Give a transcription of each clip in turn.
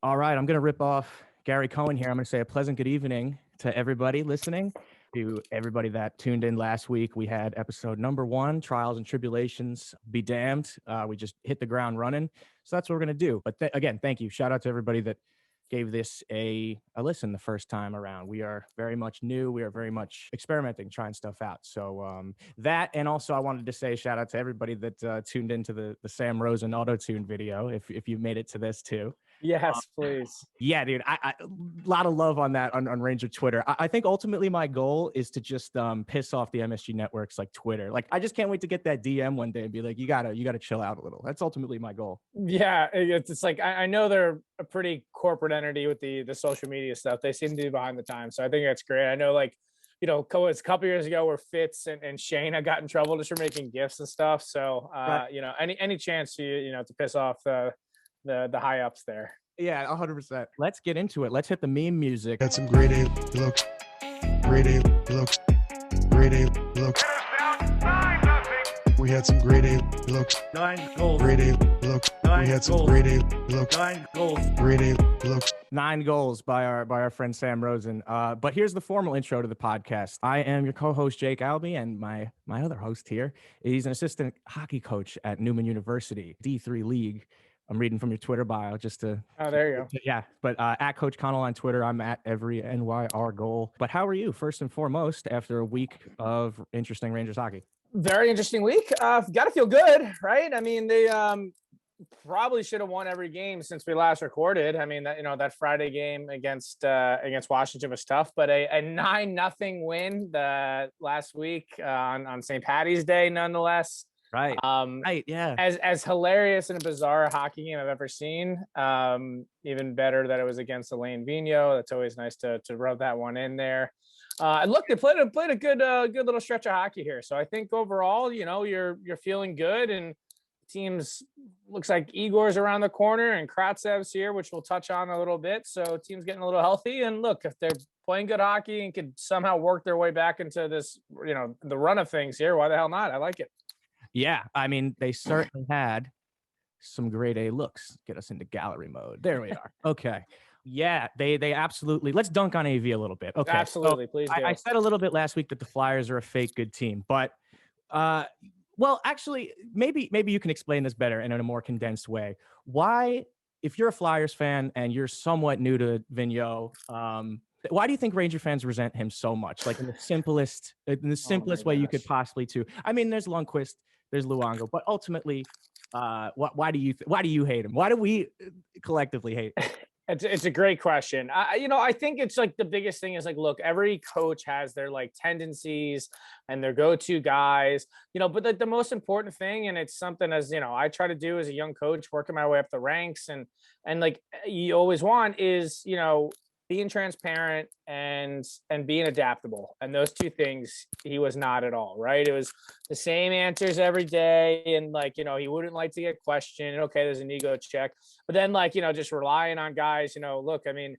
All right, I'm going to rip off Gary Cohen here. I'm going to say a pleasant good evening to everybody listening, to everybody that tuned in last week. We had episode number 1, Trials and Tribulations Be Damned. We just hit the ground running. So that's what we're going to do. But again, thank you. Shout out to everybody that gave this a listen the first time around. We are very much new. We are very much experimenting, trying stuff out. So that, and also I wanted to say shout out to everybody that tuned into the Sam Rosen auto-tune video, if you made it to this too. Yes, please. Yeah, dude, a lot of love on that on Ranger Twitter. I think ultimately my goal is to just piss off the MSG networks like Twitter. Like, I just can't wait to get that DM one day and be like, you gotta chill out a little. That's ultimately my goal. Yeah, it's like I know they're a pretty corporate entity with the social media stuff. They seem to be behind the times, so I think that's great. I know, like, a couple years ago where Fitz and Shane had got in trouble just for making gifts and stuff. So Right. any chance to piss off the high ups there. Yeah, 100%. Let's get into it. Let's hit the meme music. Had some grade A looks, grade A looks, grade A looks. We had some grade A looks, 9 goals. grade A looks. We had some grade A looks, 9 goals. grade A looks. 9 goals by our friend Sam Rosen. But here's the formal intro to the podcast. I am your co-host Jake Albee, and my other host here, he's an assistant hockey coach at Newman University, D3 League. I'm reading from your Twitter bio just to. Oh, there you go. Yeah, but at Coach Connell on Twitter, I'm at every NYR goal. But how are you, first and foremost, after a week of interesting Rangers hockey? Very interesting week. Got to feel good, right? I mean, they probably should have won every game since we last recorded. I mean, that Friday game against Washington was tough, but a 9-0 win the last week on St. Patty's Day, nonetheless. Right. Right. Yeah. As hilarious and bizarre a hockey game I've ever seen. Even better that it was against Alain Vigneault. That's always nice to rub that one in there. Look, they played a good little stretch of hockey here. So I think overall, you're feeling good, and teams looks like Igor's around the corner and Kravtsov's here, which we'll touch on a little bit. So team's getting a little healthy, and look, if they're playing good hockey and could somehow work their way back into this, the run of things here, why the hell not? I like it. Yeah, I mean, they certainly had some grade A looks. Get us into gallery mode. There we are. Okay. Yeah, they absolutely. Let's dunk on AV a little bit. Okay. Absolutely, so please do. I said a little bit last week that the Flyers are a fake good team, but well, actually, maybe you can explain this better and in a more condensed way. Why, if you're a Flyers fan and you're somewhat new to Vigneault, why do you think Ranger fans resent him so much? Like in the simplest way you could possibly to. I mean, there's Lundqvist, there's Luongo, but ultimately, why do you hate him? Why do we collectively hate him? It's a great question. I think it's like the biggest thing is like, look, every coach has their like tendencies and their go-to guys, but the most important thing, and it's something as, I try to do as a young coach, working my way up the ranks and like you always want is, being transparent and being adaptable. And those two things he was not at all, right? It was the same answers every day. And like, he wouldn't like to get questioned. Okay, there's an ego check. But then like, just relying on guys, look, I mean,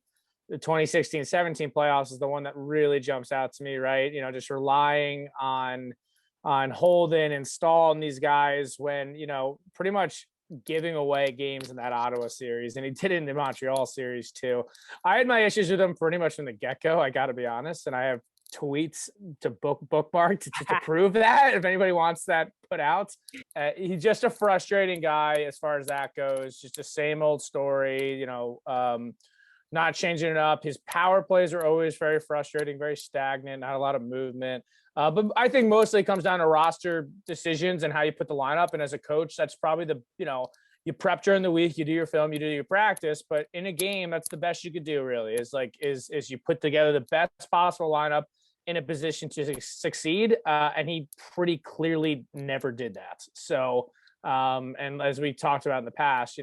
the 2016-17 playoffs is the one that really jumps out to me, right? Just relying on Howden and Staal and these guys when, pretty much giving away games in that Ottawa series, and he did it in the Montreal series too. I had my issues with him pretty much from the get-go, I gotta be honest, and I have tweets to bookmark to prove that if anybody wants that put out. He's just a frustrating guy as far as that goes, just the same old story, not changing it up. His power plays are always very frustrating, very stagnant, not a lot of movement. But I think mostly it comes down to roster decisions and how you put the lineup. And as a coach, that's probably you prep during the week, you do your film, you do your practice. But in a game, that's the best you could do, really, is you put together the best possible lineup in a position to succeed. And he pretty clearly never did that. So, and as we talked about in the past,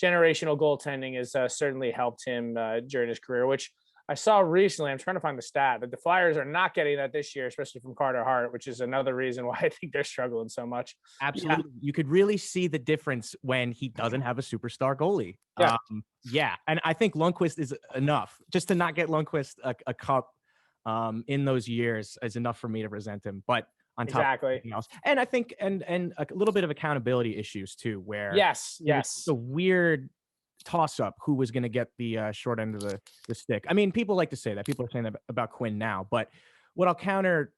generational goaltending has certainly helped him during his career, which I saw recently. I'm trying to find the stat that the Flyers are not getting that this year, especially from Carter Hart, which is another reason why I think they're struggling so much. Absolutely. Yeah. You could really see the difference when he doesn't have a superstar goalie. Yeah. Yeah. And I think Lundqvist is enough. Just to not get Lundqvist a cup in those years is enough for me to resent him. But on top of everything else. And I think and a little bit of accountability issues too, where yes. It's a weird toss-up who was going to get the short end of the stick. I mean, people like to say that. People are saying that about Quinn now. But what I'll counter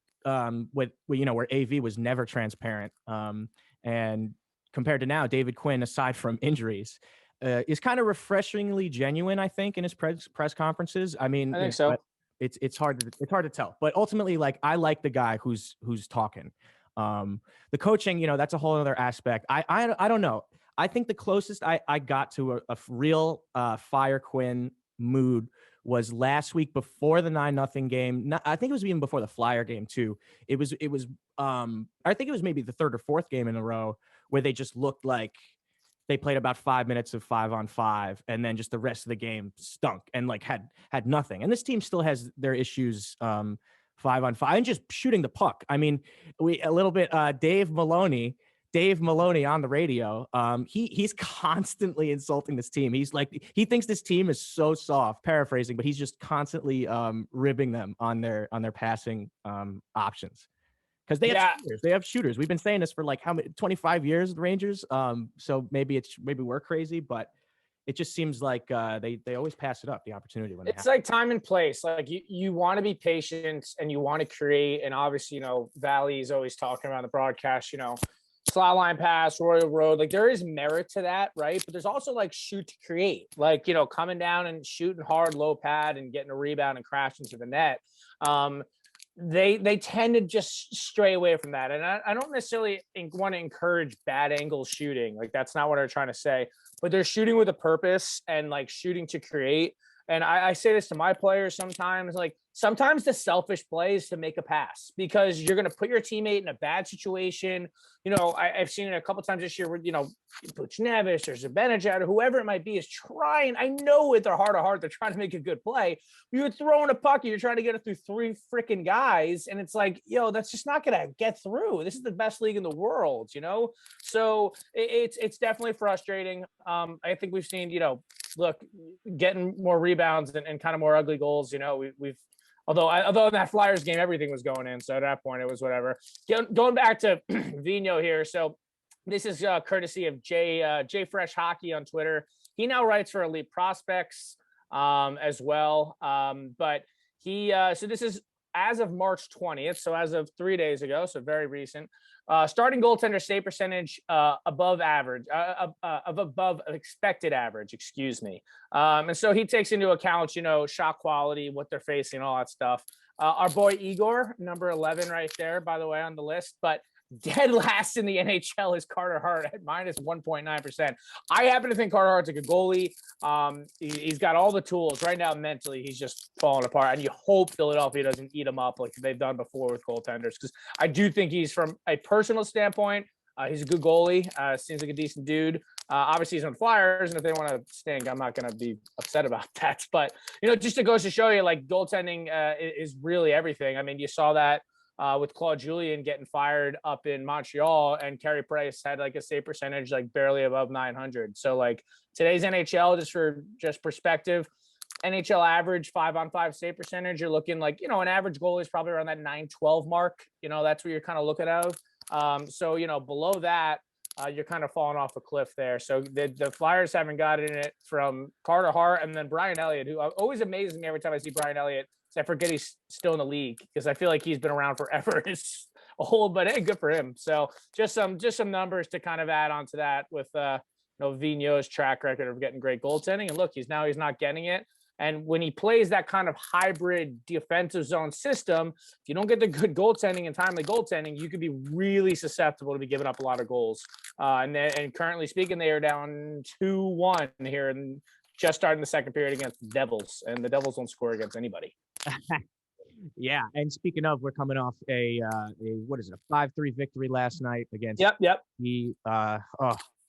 with where AV was never transparent, and compared to now, David Quinn, aside from injuries, is kind of refreshingly genuine, I think, in his press conferences. I mean, I think so. It's hard to tell, but ultimately, like, I like the guy who's talking. The coaching, that's a whole other aspect. I don't know. I think the closest I got to a real fire Quinn mood was last week before the 9-0 game. I think it was even before the Flyer game too. It was I think it was maybe the third or fourth game in a row where they just looked like they played about 5 minutes of 5-on-5, and then just the rest of the game stunk and like had nothing. And this team still has their issues 5-on-5 and just shooting the puck. I mean, Dave Maloney on the radio, he's constantly insulting this team. He's like, he thinks this team is so soft, paraphrasing, but he's just constantly ribbing them on their passing options. Because they have shooters. We've been saying this for like how many 25 years, the Rangers. So maybe we're crazy, but it just seems like they always pass it up, the opportunity when it's like time and place. Like you want to be patient and you want to create. And obviously, Valley is always talking about the broadcast, slot line pass, Royal Road. Like there is merit to that, right? But there's also like shoot to create, like, coming down and shooting hard, low pad and getting a rebound and crashing to the net. They tend to just stray away from that. And I don't necessarily want to encourage bad angle shooting. Like that's not what I'm trying to say, but they're shooting with a purpose and like shooting to create. And I say this to my players sometimes, like sometimes the selfish play is to make a pass because you're going to put your teammate in a bad situation. I've seen it a couple times this year where, Buchnevich or Zibanejad or whoever it might be is trying. I know with their heart of heart, they're trying to make a good play. You're throwing a puck and you're trying to get it through three freaking guys. And it's like, that's just not going to get through. This is the best league in the world, So it's definitely frustrating. I think we've seen, look, getting more rebounds and kind of more ugly goals. We've although in that Flyers game, everything was going in. So at that point, it was whatever. Going back to Vigneault here. So this is courtesy of J Fresh Hockey on Twitter. He now writes for Elite Prospects as well. But he so this is as of March 20th. So as of 3 days ago. So very recent. Starting goaltender save percentage above average, above expected average, excuse me. And so he takes into account, shot quality, what they're facing, all that stuff. Our boy Igor, number 11 right there, by the way, on the list. But dead last in the NHL is Carter Hart at minus 1.9%. I happen to think Carter Hart's a good goalie. He's got all the tools right now. Mentally, he's just falling apart, and you hope Philadelphia doesn't eat him up like they've done before with goaltenders. Because I do think he's, from a personal standpoint, he's a good goalie. Seems like a decent dude. Obviously, he's on Flyers, and if they want to stink, I'm not going to be upset about that. But just to goes to show you, like, goaltending is really everything. I mean, you saw that with Claude Julien getting fired up in Montreal, and Carey Price had like a save percentage like barely above 900. So like today's NHL, just for perspective, NHL average 5-on-5 save percentage, you're looking like, an average goal is probably around that 912 mark. That's what you're kind of looking at. So, below that, you're kind of falling off a cliff there. So the Flyers haven't gotten it from Carter Hart, and then Brian Elliott, who always amazes me every time I see Brian Elliott. I forget he's still in the league because I feel like he's been around forever. It's old, but hey, good for him. So just some numbers to kind of add on to that with Vigneault's track record of getting great goaltending. And look, he's not getting it. And when he plays that kind of hybrid defensive zone system, if you don't get the good goaltending and timely goaltending, you could be really susceptible to be giving up a lot of goals. And currently speaking, they are down 2-1 here and just starting the second period against the Devils, and the Devils don't score against anybody. Yeah, and speaking of, we're coming off a 5-3 victory last night against the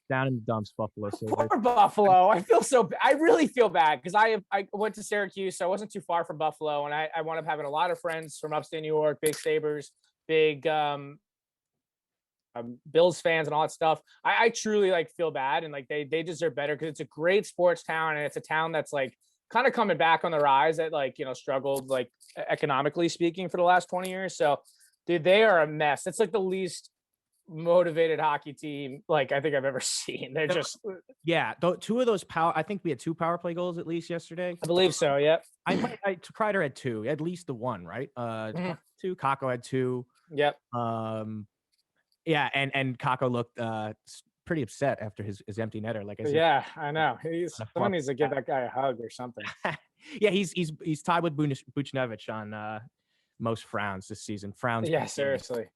down in the dumps, Buffalo. So poor Buffalo. I really feel bad because I went to Syracuse, so I wasn't too far from Buffalo, and I wound up having a lot of friends from upstate New York, big Sabres, big Bills fans and all that stuff. I truly feel bad, and they deserve better because it's a great sports town, and it's a town that's kind of coming back on the rise that struggled economically speaking for the last 20 years. So dude, they are a mess. It's the least motivated hockey team like I think I've ever seen. They're just two of those power. I think we had 2 power play goals at least yesterday. I believe so. Yep. Kreider had 2, at least the one, right? Mhm. 2. Kakko had 2. Yep. Yeah, and Kakko looked pretty upset after his empty netter. Like I said, Yeah, I know. Someone needs to give that. that guy a hug or something. Yeah, he's tied with Buchnevich on most frowns this season. Frowns. Yeah, seriously.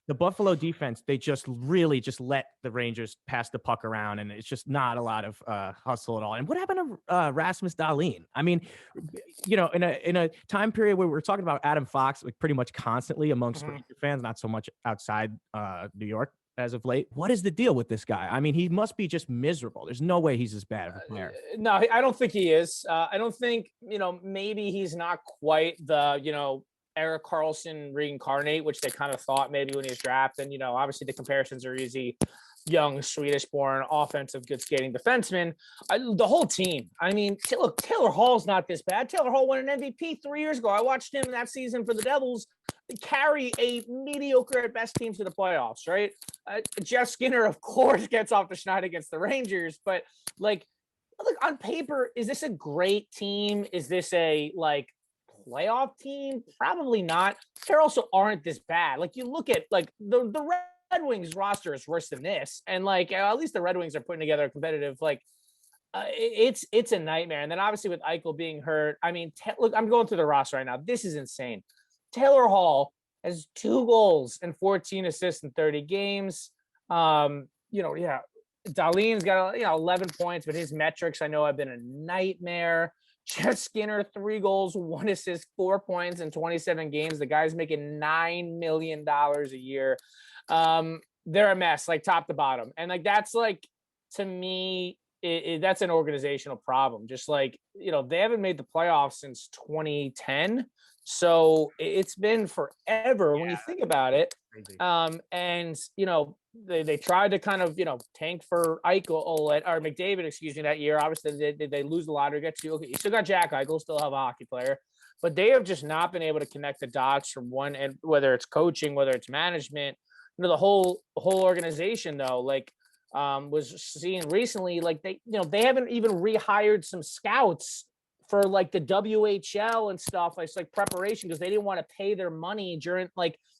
The Buffalo defense, they just really just let the Rangers pass the puck around, and it's just not a lot of hustle at all. And what happened to Rasmus Dahlin? I mean, in a time period where we're talking about Adam Fox like pretty much constantly amongst Ranger fans, not so much outside New York as of late. What is the deal with this guy? I mean, he must be just miserable. There's no way he's as bad of a player. No, I don't think he is. I don't think, maybe he's not quite the, Erik Karlsson reincarnate, which they kind of thought maybe when he was drafted. And, obviously the comparisons are easy. Young, Swedish-born, offensive, good skating defenseman. The whole team. I mean, look, Taylor Hall's not this bad. Taylor Hall won an MVP 3 years ago. I watched him in that season for the Devils carry a mediocre at best team to the playoffs, right? Jeff Skinner, of course, gets off the schneid against the Rangers, but look, on paper, is this a great team? Is this a playoff team? Probably not. They also aren't this bad. You look at the Red Wings roster is worse than this, and at least the Red Wings are putting together a competitive it's a nightmare. And then obviously with Eichel being hurt, I mean, look, I'm going through the roster right now. This is insane. Taylor Hall has 2 goals and 14 assists in 30 games. Dahlin's got 11 points, but his metrics I know have been a nightmare. Jeff Skinner, 3 goals, 1 assist, 4 points in 27 games. The guy's making $9 million a year. They're a mess, top to bottom. And that's to me, that's an organizational problem. Just they haven't made the playoffs since 2010. So it's been forever when you think about it. Crazy. And they tried to kind of tank for Eichel or McDavid, excuse me, that year. Obviously they lose the lottery, get 2. Okay, you still got Jack Eichel, still have a hockey player, but they have just not been able to connect the dots from one end, whether it's coaching, whether it's management. The whole organization though, was seeing recently, they haven't even rehired some scouts for the WHL and stuff, preparation, because they didn't want to pay their money during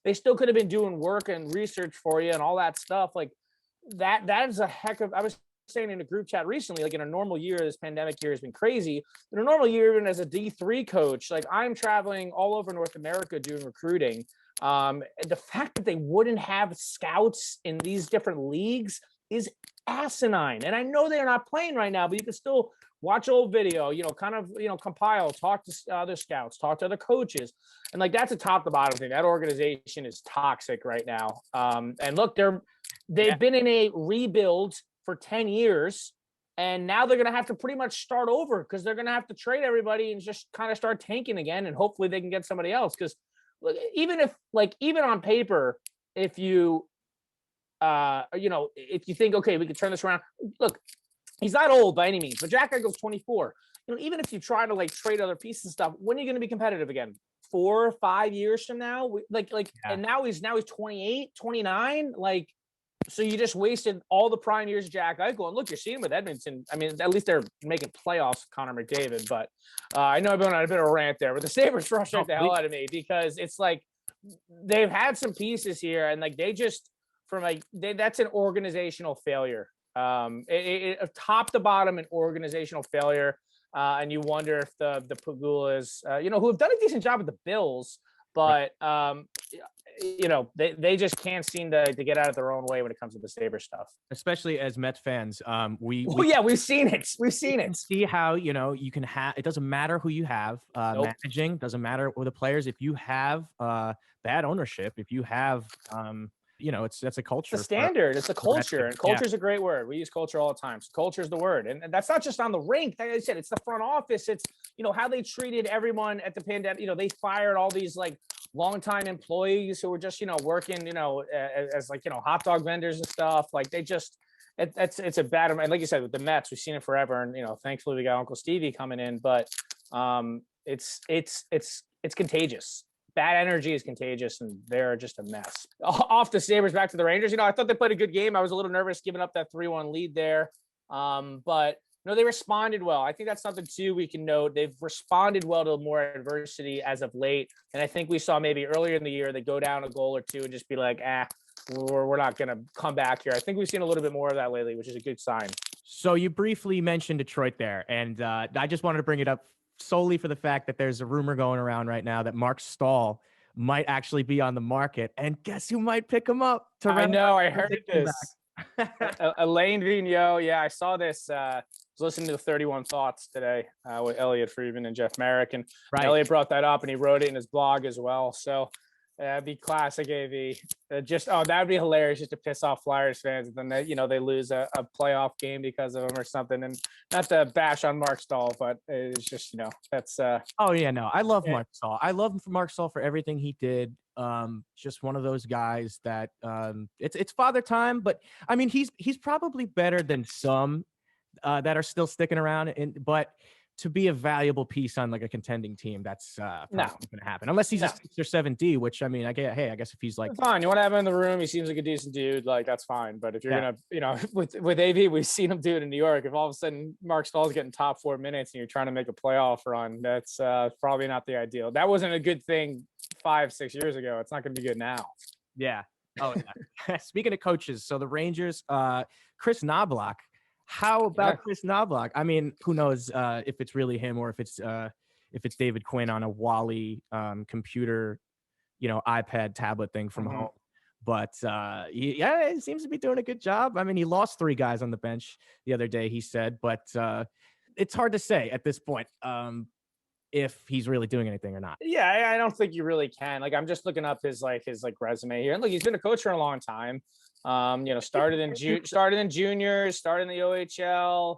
they still could have been doing work and research for you and all that stuff. That is a heck of, I was saying in a group chat recently, in a normal year, this pandemic year has been crazy. In a normal year, even as a D3 coach, I'm traveling all over North America doing recruiting. The fact that they wouldn't have scouts in these different leagues is asinine. And I know they're not playing right now, but you can still watch old video, compile, talk to other scouts, talk to other coaches. And that's a top to bottom thing. That organization is toxic right now. And look, they've been in a rebuild for 10 years. And now they're going to have to pretty much start over because they're going to have to trade everybody and just kind of start tanking again. And hopefully they can get somebody else. Because even on paper, if you, if you think, okay, we could turn this around. Look, he's not old by any means, but Jack Eichel's 24. Even if you try to trade other pieces and stuff, when are you going to be competitive again? 4 or 5 years from now? And now he's 28, 29. So you just wasted all the prime years of Jack Eichel. And look, you're seeing with Edmonton. I mean, at least they're making playoffs with Connor McDavid. But I know I've been on a bit of a rant there, but the Sabres frustrate the hell out of me because it's they've had some pieces here and they just that's an organizational failure. Top to bottom, an organizational failure. And you wonder if the Pagulas, who have done a decent job with the Bills, but they just can't seem to get out of their own way when it comes to the Sabres stuff. Especially as Mets fans, we've seen it. We've seen it. See how you can have. It doesn't matter who you have managing. Doesn't matter with the players. If you have bad ownership, if you have that's a culture. It's a standard. It's a culture, and culture is a great word. We use culture all the time. So culture is the word, and that's not just on the rink. Like I said, it's the front office. It's how they treated everyone at the pandemic. They fired all these longtime employees who were just working as hot dog vendors and stuff. It's a bad. And like you said, with the Mets, we've seen it forever, and thankfully we got Uncle Stevie coming in, but it's contagious. bad energy is contagious, and they're just a mess. Off the Sabres, back to the Rangers. I thought they played a good game. I was a little nervous giving up that 3-1 lead there. But they responded well. I think that's something too we can note. They've responded well to more adversity as of late. And I think we saw maybe earlier in the year they go down a goal or two and just be like, we're not going to come back here. I think we've seen a little bit more of that lately, which is a good sign. So you briefly mentioned Detroit there, and I just wanted to bring it up solely for the fact that there's a rumor going around right now that Marc Staal might actually be on the market. And guess who might pick him up? I know. I heard this. Elaine Vigneault. Yeah, I saw this. I was listening to the 31 Thoughts today with Elliot Friedman and Jeff Merrick, and Elliot brought that up, and he wrote it in his blog as well. So that'd be classic AV. That'd be hilarious just to piss off Flyers fans, and then they lose a playoff game because of him or something. And not to bash on Marc Staal, but it's just that's. Oh yeah, no, I love Marc Staal. I love Marc Staal for everything he did. Just one of those guys that it's father time, but I mean he's probably better than some that are still sticking around, but to be a valuable piece on like a contending team, that's not going to happen unless he's a 6 or 7D, which I mean, I guess if he's like fine, you want to have him in the room, he seems like a decent dude, like that's fine. But if you're gonna, with AV, we've seen him do it in New York. If all of a sudden Marc Staal is getting top 4 minutes and you're trying to make a playoff run, that's probably not the ideal. That wasn't a good thing 5-6 years ago. It's not going to be good now. Yeah. Oh, yeah. Speaking of coaches, so the Rangers, Chris Knobloch. How about Chris Knobloch? I mean, who knows if it's really him or if it's David Quinn on a Wally computer, iPad tablet thing from home. But he seems to be doing a good job. I mean, he lost 3 guys on the bench the other day, he said, but it's hard to say at this point if he's really doing anything or not. Yeah, I don't think you really can. Like, I'm just looking up his resume here, and look, he's been a coach for a long time. Started in juniors, started in the OHL.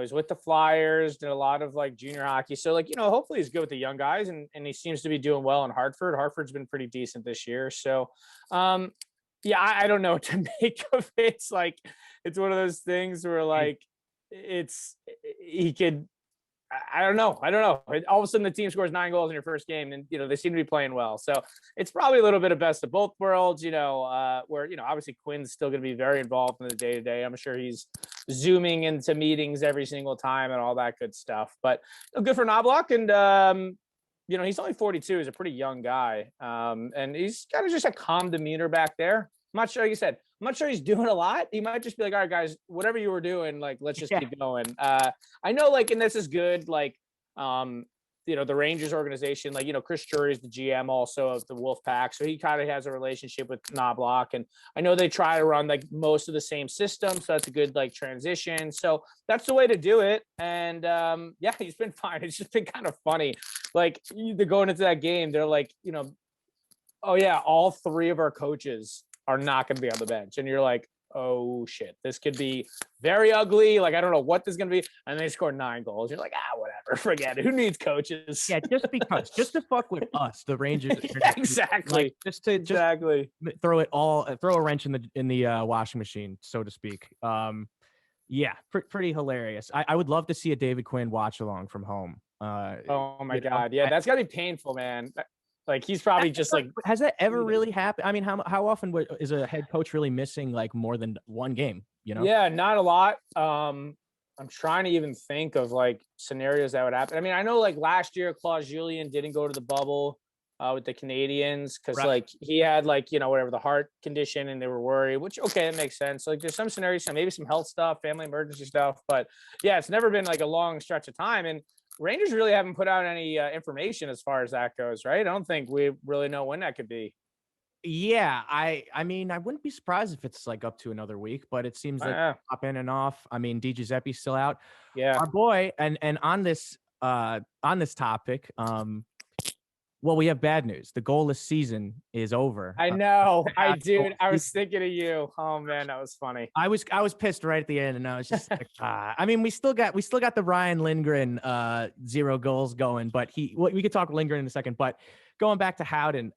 He's with the Flyers, did a lot of like junior hockey. So hopefully he's good with the young guys, and he seems to be doing well in Hartford. Hartford's been pretty decent this year. So, I don't know what to make of it. It's one of those things where he could. I don't know. All of a sudden, the team scores 9 goals in your first game, and they seem to be playing well. So it's probably a little bit of best of both worlds. Where obviously Quinn's still going to be very involved in the day to day. I'm sure he's zooming into meetings every single time and all that good stuff. But good for Knobloch, and he's only 42. He's a pretty young guy, and he's kind of just a calm demeanor back there. I'm not sure, like you said, I'm not sure he's doing a lot. He might just be like, all right, guys, whatever you were doing, let's just keep going. I know, and this is good, the Rangers organization, Chris Drury is the GM also of the Wolfpack. So he kind of has a relationship with Knobloch. And I know they try to run most of the same system. So that's a good transition. So that's the way to do it. And he's been fine. It's just been kind of funny. They're going into that game. They're oh yeah, all 3 of our coaches are not going to be on the bench. And you're like, oh shit, this could be very ugly. I don't know what this is going to be. And they scored 9 goals. You're like, whatever, forget it. Who needs coaches? Yeah, just to fuck with us, the Rangers. Exactly. Just throw a wrench in the washing machine, so to speak. Pretty hilarious. I would love to see a David Quinn watch along from home. Oh my God. Yeah, that's gotta be painful, man. He's probably just has that ever really happened? I mean, how often is a head coach really missing more than 1 game? Yeah, not a lot. I'm trying to even think of scenarios that would happen. I mean, I know last year Claude Julien didn't go to the bubble with the Canadians because he had whatever, the heart condition, and they were worried, which that makes sense. There's some scenarios, maybe some health stuff, family emergency stuff, but yeah, it's never been a long stretch of time. And Rangers really haven't put out any information as far as that goes, right? I don't think we really know when that could be. Yeah, I mean, I wouldn't be surprised if it's up to another week, but it seems like up in and off. I mean, Di Giuseppe's still out. Yeah, our boy, and on this topic, well, we have bad news. The goalless season is over. I know. I was thinking of you. Oh man, that was funny. I was pissed right at the end, and I was just I mean, we still got the Ryan Lindgren 0 goals going, but we could talk Lindgren in a second. But going back to Howden,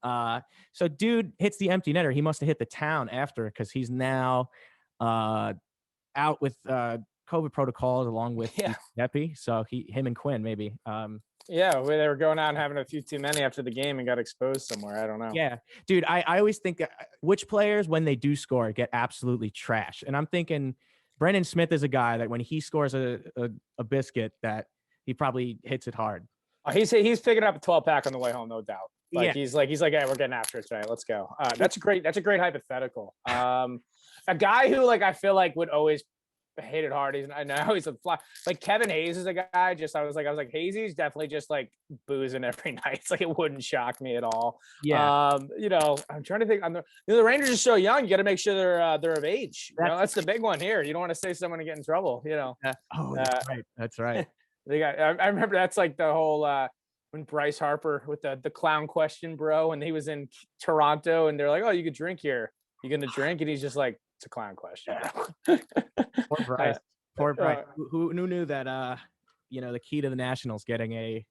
so dude hits the empty netter. He must have hit the town after because he's now out with COVID protocols along with Giuseppe. So him and Quinn maybe. Yeah, where they were going out and having a few too many after the game and got exposed somewhere. I don't know. Yeah, dude, I always think which players, when they do score, get absolutely trash. And I'm thinking Brendan Smith is a guy that when he scores a biscuit, that he probably hits it hard. He's picking up a 12-pack on the way home, no doubt. Like Yeah. he's like, hey, we're getting after it tonight. Let's go. That's a great hypothetical. A guy who like I feel like would always hate it hard. I know he's a fly. Like Kevin Hayes is a guy. I was like Hazy's definitely just like boozing every night. It's like it wouldn't shock me at all. Yeah. You know, I'm trying to think. The Rangers are so young. You got to make sure they're of age. That's the big one here. You don't want to say someone to get in trouble. You know. That's right. That's right. I remember that's like the whole when Bryce Harper with the clown question, bro, and he was in Toronto and they're like, oh, you could drink here. You gonna drink? And he's just like, it's a clown question. Poor Bryce. Poor Bryce. Who knew that you know, the key to the Nationals getting a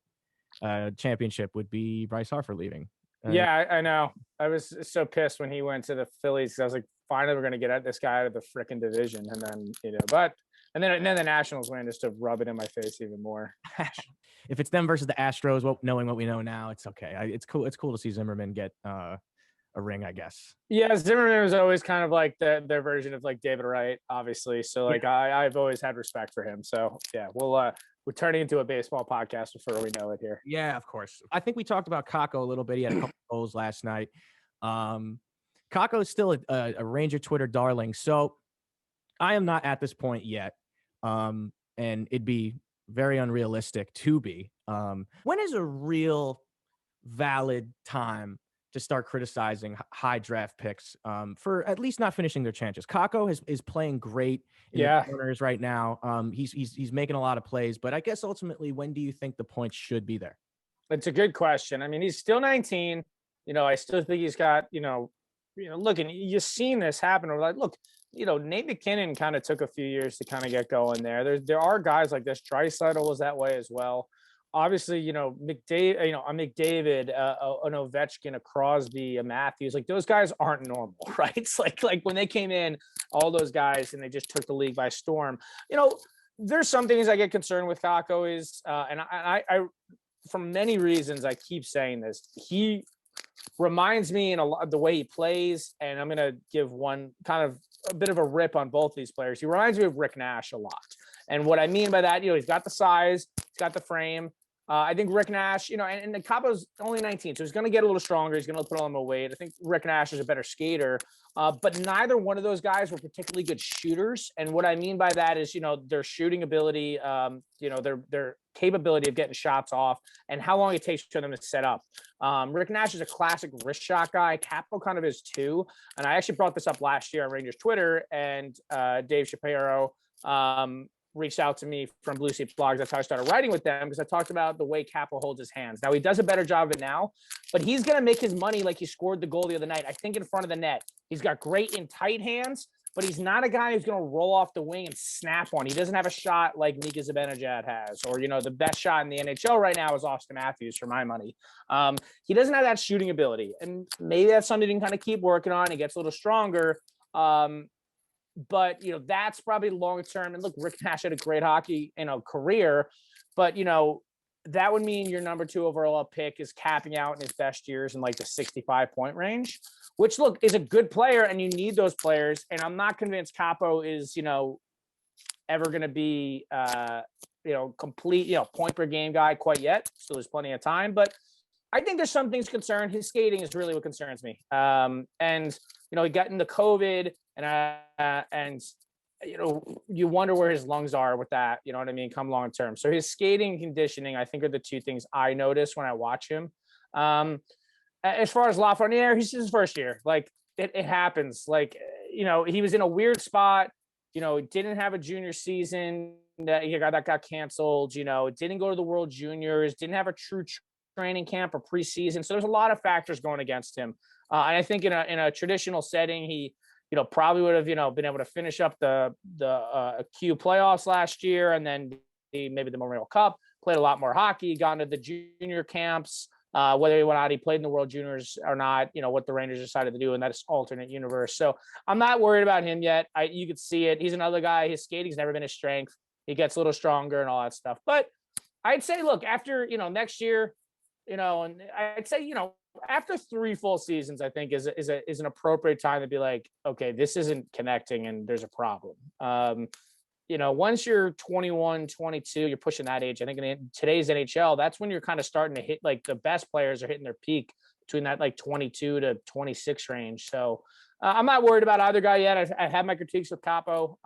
championship would be Bryce Harper leaving. Yeah, I know. I was so pissed when he went to the Phillies because I was like, finally we're gonna get this guy out of the freaking division. And then, you know, and then the Nationals win just to rub it in my face even more. If it's them versus the Astros, well, knowing what we know now, it's okay. It's cool. It's cool to see Zimmerman get a ring, I guess. Yeah, Zimmerman was always kind of like their version of like David Wright, obviously. So like I've always had respect for him. So yeah, we're turning into a baseball podcast before we know it here. Yeah, of course. I think we talked about Kakko a little bit. He had a couple goals last night. Kakko is still a Ranger Twitter darling. So I am not at this point yet. And it'd be very unrealistic to be. When is a real valid time to start criticizing high draft picks for at least not finishing their chances? Kakko is playing great in the corners right now. He's making a lot of plays, but I guess ultimately, when do you think the points should be there? It's a good question. I mean, he's still 19. You know, I still think he's got, look, and you've seen this happen. Or like, look, Nate McKinnon kind of took a few years to kind of get going there. There are guys like this. Draisaitl was that way as well. Obviously, McDavid, an Ovechkin, a Crosby, a Matthews, like those guys aren't normal, right? It's like when they came in, all those guys, and they just took the league by storm. There's some things I get concerned with Kakko is, and I for many reasons, I keep saying this. He reminds me in a lot of the way he plays, and I'm going to give one kind of a bit of a rip on both these players. He reminds me of Rick Nash a lot. And what I mean by that, he's got the size, he's got the frame. I think Rick Nash, and Kakko's only 19, so he's going to get a little stronger. He's going to put on more weight. I think Rick Nash is a better skater, but neither one of those guys were particularly good shooters. And what I mean by that is, their shooting ability, their capability of getting shots off and how long it takes for them to set up. Rick Nash is a classic wrist shot guy. Kakko kind of is too. And I actually brought this up last year on Rangers Twitter, and Dave Shapiro reached out to me from Blue Sea Blogs. That's how I started writing with them, because I talked about the way Kakko holds his hands. Now, he does a better job of it now, but he's going to make his money like he scored the goal the other night, I think in front of the net. He's got great in tight hands, but he's not a guy who's going to roll off the wing and snap one. He doesn't have a shot like Mika Zibanejad has, or, the best shot in the NHL right now is Austin Matthews for my money. He doesn't have that shooting ability, and maybe that's something you can kind of keep working on. He gets a little stronger. But, that's probably long term. And look, Rick Nash had a great hockey, career, but, that would mean your number 2 overall pick is capping out in his best years in like the 65-point range, which, look, is a good player, and you need those players. And I'm not convinced Kakko is, ever going to be, complete, point per game guy quite yet. Still there's plenty of time, but I think there's some things concerned. His skating is really what concerns me. And, he got into COVID, and you wonder where his lungs are with that, you know what I mean, come long term. So his skating and conditioning, I think, are the two things I notice when I watch him. As far as Lafreniere, he's his first year. Like it happens. Like, he was in a weird spot, didn't have a junior season that got canceled, didn't go to the World Juniors, didn't have a true training camp or preseason. So there's a lot of factors going against him. And I think in a traditional setting, he, probably would have, been able to finish up the Q playoffs last year, and then maybe the Memorial Cup, played a lot more hockey, gone to the junior camps, whether or not he played in the World Juniors or not, what the Rangers decided to do in that alternate universe. So I'm not worried about him yet. You could see it. He's another guy. His skating's never been his strength. He gets a little stronger and all that stuff. But I'd say, look, after, next year, and I'd say, after 3 full seasons, I think is an appropriate time to be like, okay, this isn't connecting and there's a problem. Once you're 21, 22, you're pushing that age. I think in today's NHL, that's when you're kind of starting to hit, like, the best players are hitting their peak between that like 22 to 26 range. So I'm not worried about either guy yet. I've had my critiques with Kakko.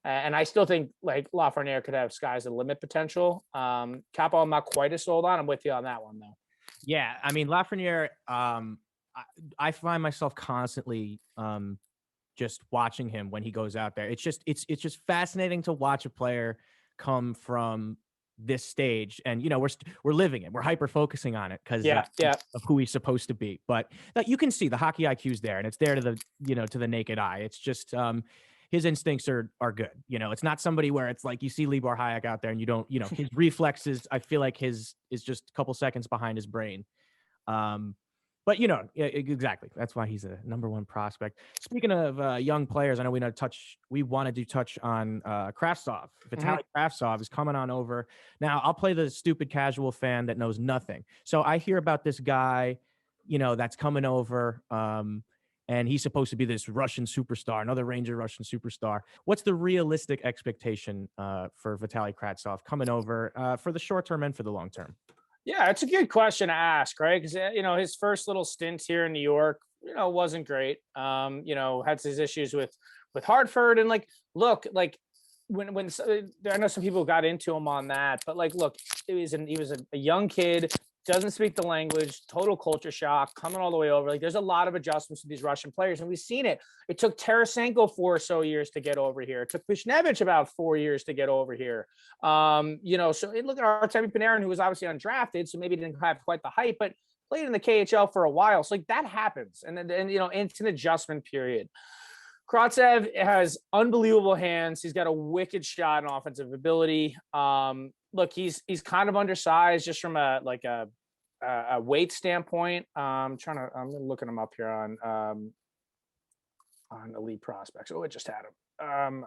And I still think like Lafreniere could have sky's the limit potential. Kakko, I'm not quite as sold on. I'm with you on that one though. Yeah, I mean Lafreniere. I find myself constantly just watching him when he goes out there. It's just fascinating to watch a player come from this stage, and we're living it. We're hyper focusing on it because of who he's supposed to be. But you can see the hockey IQ's there, and it's there to the naked eye. It's just his instincts are good. It's not somebody where it's like you see Libor Hayek out there and you don't, his reflexes, I feel like his is just a couple seconds behind his brain. But exactly. That's why he's a #1 prospect. Speaking of young players, I know we wanted to touch on Kravtsov. Vitaly Kravtsov is coming on over. Now, I'll play the stupid casual fan that knows nothing. So I hear about this guy, that's coming over, and he's supposed to be this Russian superstar, another Ranger Russian superstar. What's the realistic expectation for Vitaly Kravtsov coming over for the short term and for the long term? Yeah, it's a good question to ask, right? Because his first little stint here in New York, wasn't great. Had his issues with Hartford, and look, when I know some people got into him on that, but look, he was a young kid, doesn't speak the language, total culture shock, coming all the way over. There's a lot of adjustments with these Russian players, and we've seen it. It took Tarasenko 4 or so years to get over here. It took Buchnevich about 4 years to get over here. So look at Artemi Panarin, who was obviously undrafted, so maybe didn't have quite the hype, but played in the KHL for a while. So that happens, and then it's an adjustment period. Kravtsov has unbelievable hands. He's got a wicked shot and offensive ability. Look, he's kind of undersized just from a weight standpoint. I'm looking him up here on Elite Prospects. Oh, it just had him.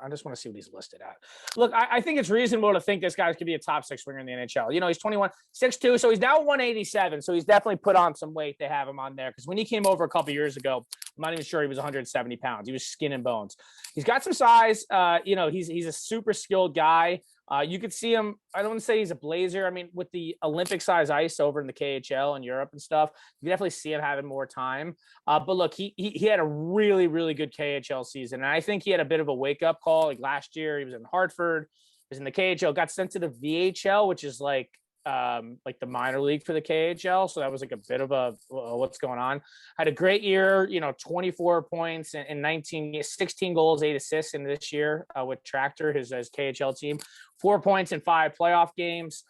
I just want to see what he's listed at. Look, I think it's reasonable to think this guy could be a top 6 winger in the NHL. He's 21, 6'2", so he's now 187. So he's definitely put on some weight. They have him on there because when he came over a couple years ago, I'm not even sure he was 170 pounds. He was skin and bones. He's got some size. He's a super skilled guy. You could see him. I don't want to say he's a blazer. I mean, with the Olympic size ice over in the KHL and Europe and stuff, you definitely see him having more time. But look, he had a really, really good KHL season. And I think he had a bit of a wake up call. Last year, he was in Hartford, he was in the KHL, got sent to the VHL, which is like the minor league for the KHL. So that was a bit of a what's going on. Had a great year, 24 points and 16 goals, 8 assists in this year with Tractor, his KHL team, 4 points in 5 playoff games.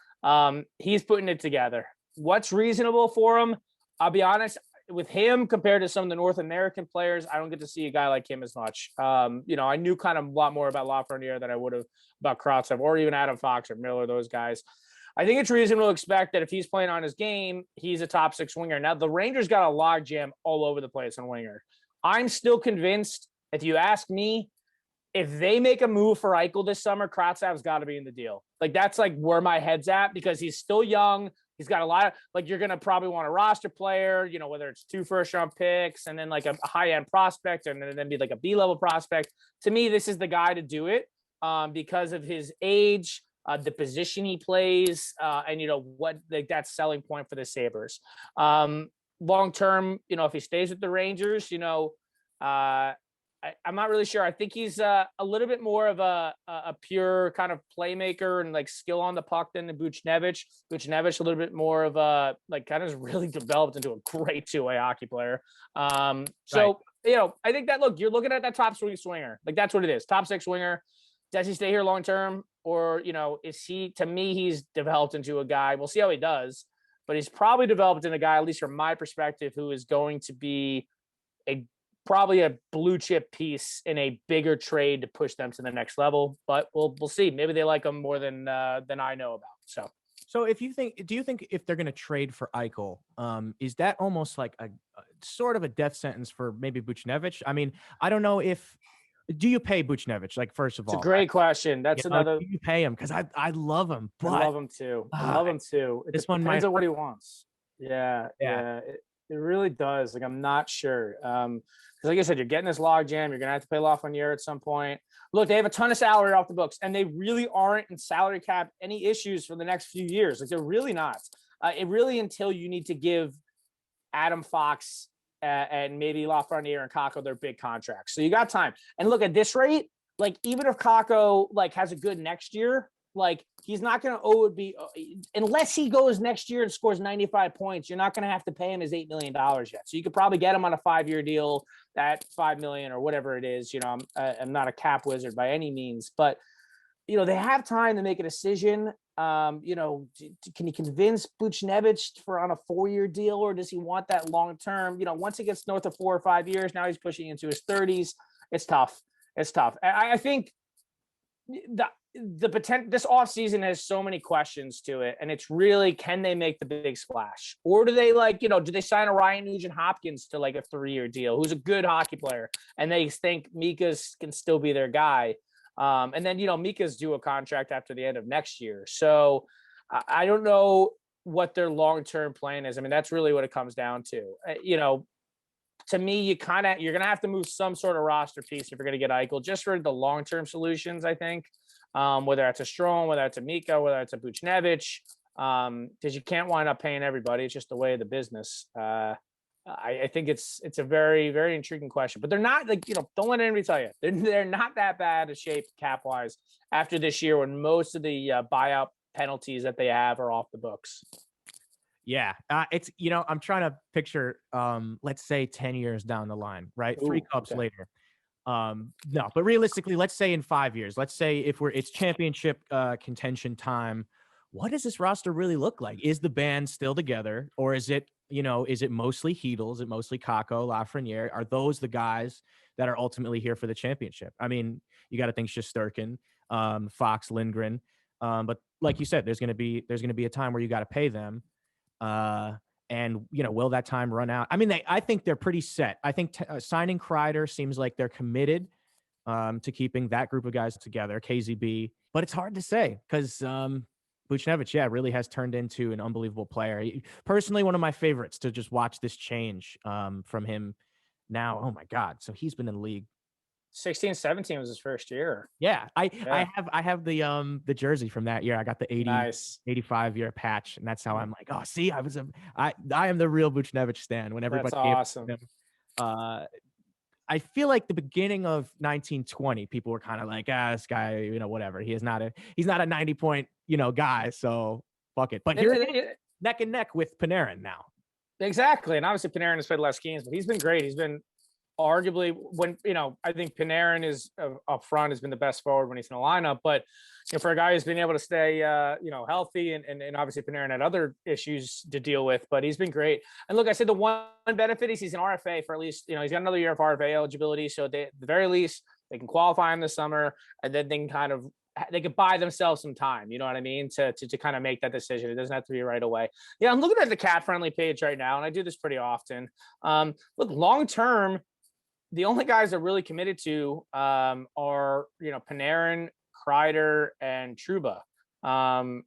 He's putting it together. What's reasonable for him? I'll be honest, with him compared to some of the North American players, I don't get to see a guy like him as much. I knew kind of a lot more about Lafreniere than I would have about Kravtsov or even Adam Fox or Miller, those guys. I think it's reasonable to expect that if he's playing on his game, he's a top 6 winger. Now, the Rangers got a log jam all over the place on winger. I'm still convinced, if you ask me, if they make a move for Eichel this summer, Kravtsov's got to be in the deal. That's where my head's at because he's still young. He's got a lot of, you're going to probably want a roster player, whether it's 2 first-round picks and then a high-end prospect and then be a B-level prospect. To me, this is the guy to do it because of his age, the position he plays, and what that selling point for the Sabres. Long term, if he stays with the Rangers, I'm not really sure. I think he's a little bit more of a pure kind of playmaker and skill on the puck than the Buchnevich. Buchnevich a little bit more of a kind of really developed into a great 2-way hockey player. I think that you're looking at that top swinger. That's what it is. Top 6 winger. Does he stay here long term? Or, is he, to me, he's developed into a guy, we'll see how he does, but he's probably developed into a guy, at least from my perspective, who is going to be probably a blue chip piece in a bigger trade to push them to the next level. But we'll see. Maybe they like him more than I know about. So do you think if they're going to trade for Eichel, is that almost like a sort of a death sentence for maybe Buchnevich? I mean, I don't know if Do you pay Buchnevich? Like, first of It's a all, great question. That's another. do you pay him? Because I love him, I but love him too. I love him too. It this one depends might on what hurt. he wants. Yeah, Yeah. yeah. It really does. Like I'm not sure. Because like I said, you're getting this log jam. You're gonna have to pay Lafreniere at some point. Look, they have a ton of salary off the books, and they really aren't in salary cap any issues for the next few years. Like they're really not. It really until you need to give Adam Fox and maybe Lafreniere and Kakko their big contracts. So you got time. And look at this rate. Like even if Kakko like has a good next year, like he's not going to owe it be unless he goes next year and scores 95 points. You're not going to have to pay him his $8 million yet. So you could probably get him on a 5-year deal at $5 million or whatever it is. You know, I'm not a cap wizard by any means, but you know, they have time to make a decision. You know, can he convince Buchnevich for on a 4-year deal, or does he want that long term? You know, once it gets north of 4 or 5 years, now he's pushing into his 30s. It's tough. It's tough. I think the potential this offseason has so many questions to it, and it's really, can they make the big splash, or do they like, you know, do they sign a Ryan Nugent Hopkins to like a 3-year deal, who's a good hockey player, and they think Mika's can still be their guy? And then, you know, Mika's due a contract after the end of next year. So I don't know what their long-term plan is. I mean, that's really what it comes down to. You know, to me, you're going to have to move some sort of roster piece if you're going to get Eichel, just for the long-term solutions, I think. Whether it's a Strome, whether it's a Mika, whether it's a Buchnevich, because you can't wind up paying everybody. It's just the way of the business. I think it's a very, very intriguing question, but they're not like, you know, don't let anybody tell you they're not that bad a shape cap wise after this year, when most of the buyout penalties that they have are off the books. Yeah. It's, you know, I'm trying to picture, let's say 10 years down the line, right? Ooh, 3 cups okay. later. No, but realistically, let's say in 5 years, let's say if it's championship contention time, what does this roster really look like? Is the band still together, or is it, you know, is it mostly Hedel? Is it mostly Kakko, Lafreniere? Are those the guys that are ultimately here for the championship? I mean, you got to think Shesterkin, Fox, Lindgren. But like you said, there's going to be a time where you got to pay them. And, you know, will that time run out? I mean, I think they're pretty set. I think signing Kreider seems like they're committed to keeping that group of guys together, KZB. But it's hard to say because Buchnevich, yeah, really has turned into an unbelievable player. Personally, one of my favorites to just watch this change from him now. Oh, my God. So he's been in the league. 16-17 was his first year. Yeah, I have the jersey from that year. I got the 85 year patch, and that's how I'm like, oh, see, I am the real Buchnevich stan. When everybody, that's awesome. Him, I feel like the beginning of 1920, people were kind of like, this guy, you know, whatever. He's not a 90-point, you know, guy. So fuck it. But here, neck and neck with Panarin now. Exactly, and obviously Panarin has played less games, but he's been great. He's been arguably, when, you know, I think Panarin is up front, has been the best forward when he's in the lineup, but you know, for a guy who's been able to stay you know, healthy, and obviously Panarin had other issues to deal with, but he's been great. And look, I said the one benefit is he's an RFA for at least, you know, he's got another year of RFA eligibility, so they, at the very least, they can qualify him this summer, and then they could buy themselves some time, you know what I mean, to kind of make that decision. It doesn't have to be right away. Yeah, I'm looking at the cat friendly page right now, and I do this pretty often. Look, long term, the only guys that really committed to are, you know, Panarin, Kreider, and Trouba. Trouba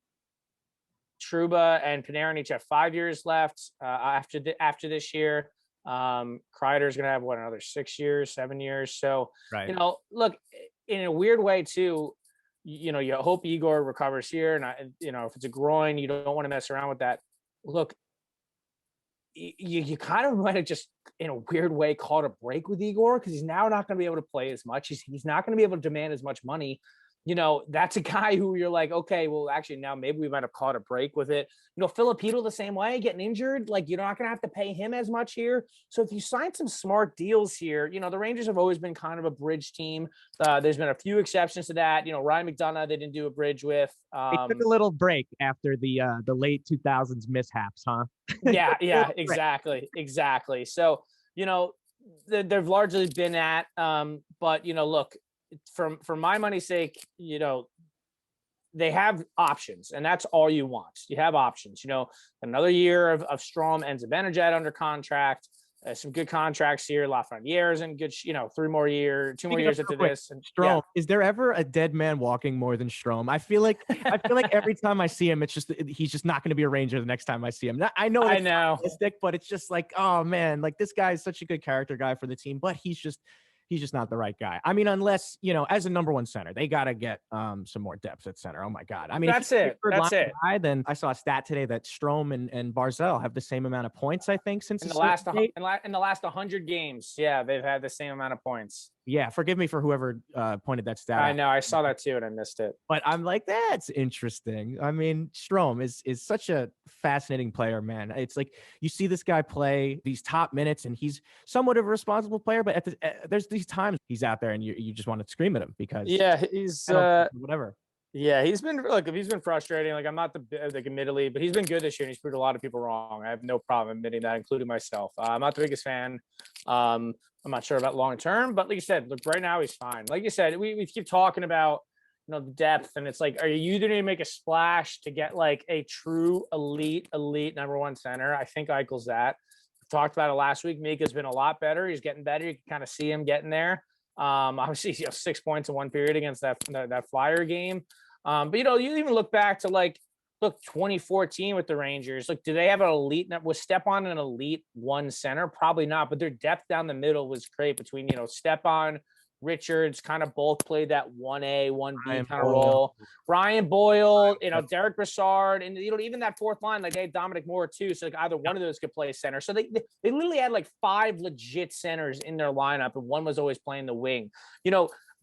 and Panarin each have 5 years left after this year. Kreider's gonna have another 6 years, 7 years. So, right. You know, look, in a weird way too, you know, you hope Igor recovers here, and you know, if it's a groin, you don't want to mess around with that. Look, you kind of might have just, in a weird way, caught a break with Igor, because he's now not going to be able to play as much. He's not going to be able to demand as much money. You know, that's a guy who you're like, okay, well, actually now maybe we might have caught a break with it. You know, Filipino the same way, getting injured, like you're not going to have to pay him as much here. So if you sign some smart deals here, you know, the Rangers have always been kind of a bridge team. There's been a few exceptions to that. You know, Ryan McDonough, they didn't do a bridge with. They took a little break after the late 2000s mishaps, huh? Yeah, exactly. So, you know, they've largely been at, but, you know, look, for my money's sake, you know, they have options, and that's all you want. You have options. You know, another year of Strome and Zibanejad under contract. some good contracts here. Lafreniere is in good, 2 more years into this. And Strome, is there ever a dead man walking more than Strome? I feel like every time I see him, it's just he's just not going to be a Ranger the next time I see him. I know it's realistic, but it's just like, oh man, like this guy is such a good character guy for the team, but he's just not the right guy. I mean, unless, as a number one center, they got to get some more depth at center. Oh my God. I mean, that's it. Guy, then I saw a stat today that Strome and Barzal have the same amount of points, I think, since in the last 100 games. Yeah, they've had the same amount of points. Yeah, forgive me for whoever pointed that stat I out. know, I saw that too, and I missed it. But I'm like, that's interesting. I mean, Strome is such a fascinating player, man. It's like you see this guy play these top minutes, and he's somewhat of a responsible player, but there's these times he's out there, and you just want to scream at him because he's whatever. Yeah, he's been frustrating. Like, I'm not admittedly, but he's been good this year, and he's proved a lot of people wrong. I have no problem admitting that, including myself. I'm not the biggest fan. I'm not sure about long term, but like you said, look, right now he's fine. Like you said, we keep talking about the depth, and it's like, are you either going to make a splash to get like a true elite number one center? I think Eichel's that. We talked about it last week. Mika's been a lot better. He's getting better. You can kind of see him getting there. Obviously, 6 points in one period against that Flyer game. But you even look back to 2014 with the Rangers. Look, do they have an elite? Was Stepan an elite one center? Probably not. But their depth down the middle was great between Stepan, Richards, kind of both played that 1A, 1B kind of role. Ryan Boyle, Derek Brassard, and even that fourth line, like they had Dominic Moore too. So either one of those could play center. So they literally had 5 legit centers in their lineup, and one was always playing the wing.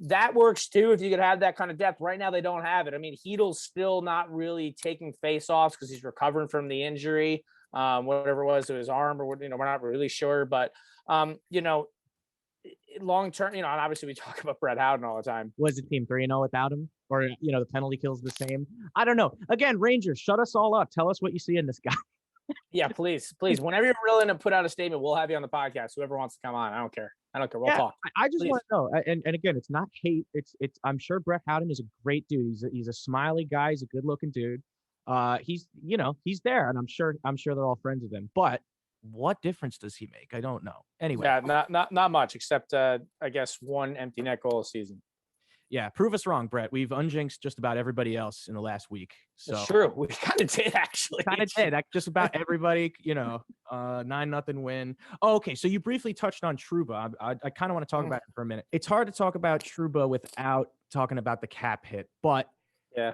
That works too if you could have that kind of depth. Right now, they don't have it. I mean, Heedle's still not really taking face-offs because he's recovering from the injury, whatever it was to his arm, or we're not really sure. But long term, and obviously we talk about Brett Howden all the time. Was the team 3-0 without him, or the penalty kill's the same? I don't know. Again, Rangers, shut us all up. Tell us what you see in this guy. Yeah, please. Whenever you're willing to put out a statement, we'll have you on the podcast. Whoever wants to come on, I don't care. We'll talk. I just want to know, and again, it's not hate. It's. I'm sure Brett Howden is a great dude. He's a smiley guy. He's a good looking dude. He's there, and I'm sure they're all friends with him. But what difference does he make? I don't know. Anyway, yeah, not much, except I guess one empty net goal a season. Yeah, prove us wrong, Brett. We've unjinxed just about everybody else in the last week. So it's true. We kind of did, actually. Just about everybody, 9-0 win. Oh, okay, so you briefly touched on Trouba. I kind of want to talk about it for a minute. It's hard to talk about Trouba without talking about the cap hit, but yeah.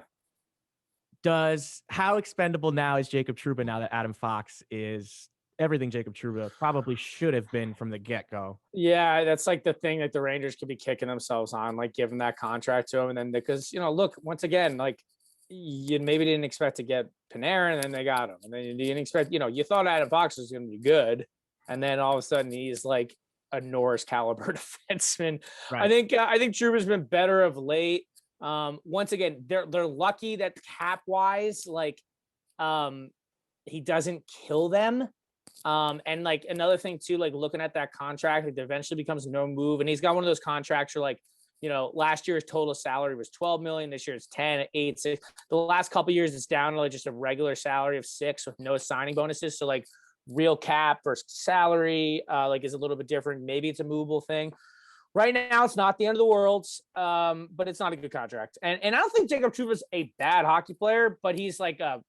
How expendable now is Jacob Trouba now that Adam Fox is everything Jacob Trouba probably should have been from the get-go? Yeah, that's like the thing that the Rangers could be kicking themselves on, like giving that contract to him. And then because, look, once again, like you maybe didn't expect to get Panarin, and then they got him. And then you didn't expect, you thought Adam Fox was going to be good. And then all of a sudden he's like a Norris caliber defenseman. Right. I think Trouba's been better of late. Once again, they're lucky that cap wise, he doesn't kill them. And like another thing too, like looking at that contract, it eventually becomes no move. And he's got one of those contracts where last year's total salary was 12 million. This year it's 10, 8, 6. The last couple of years it's down to just a regular salary of 6 with no signing bonuses. So real cap versus salary, is a little bit different. Maybe it's a movable thing. Right now, it's not the end of the world, but it's not a good contract. And I don't think Jacob Trouba's a bad hockey player, but he's like a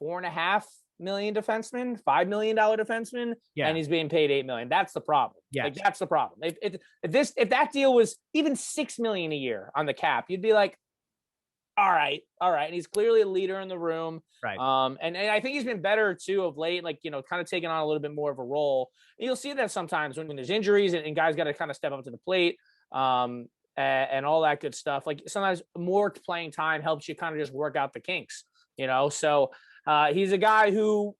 $4.5 million defenseman, $5 million defenseman, and he's being paid $8 million. That's the problem. Yeah, that's the problem. If that deal was even $6 million a year on the cap, you'd be like, all right. And he's clearly a leader in the room. Right. And I think he's been better too of late, kind of taking on a little bit more of a role. And you'll see that sometimes when there's injuries and guys got to kind of step up to the plate, and all that good stuff. Like sometimes more playing time helps you kind of just work out the kinks, So he's a guy who